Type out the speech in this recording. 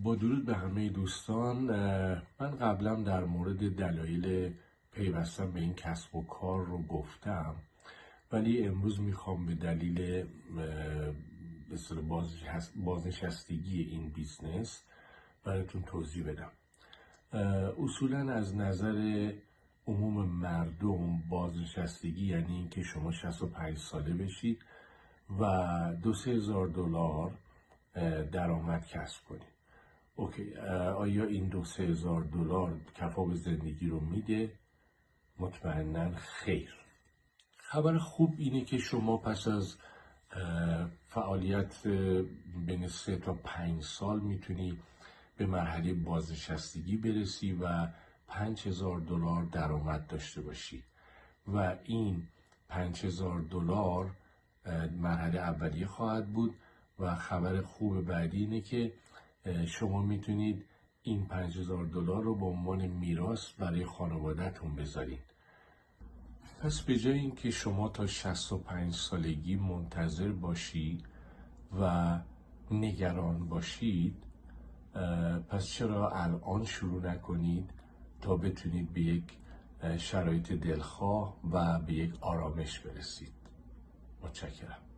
با درود به همه دوستان، من قبلا در مورد دلایل پیوستن به این کسب و کار رو گفتم، ولی امروز میخوام به دلیل بازنشستگی این بیزنس براتون توضیح بدم. اصولا از نظر عموم مردم بازنشستگی یعنی اینکه شما 65 ساله بشید و $2,000 درآمد کسب کنید. اوکی، آیا این $2,000 کفاف زندگی رو میده؟ مطمئنا خیر. خبر خوب اینه که شما پس از فعالیت بین 3 تا 5 سال میتونی به مرحله بازنشستگی برسی و $5,000 درآمد داشته باشی و این $5,000 مرحله اولیه خواهد بود و خبر خوب بعدی اینه که شما میتونید این $5,000 رو به عنوان میراث برای خانواده‌تون بذارید. پس به جای اینکه شما تا 65 سالگی منتظر باشید و نگران باشید، پس چرا الان شروع نکنید تا بتونید به یک شرایط دلخواه و به یک آرامش برسید. متشکرم.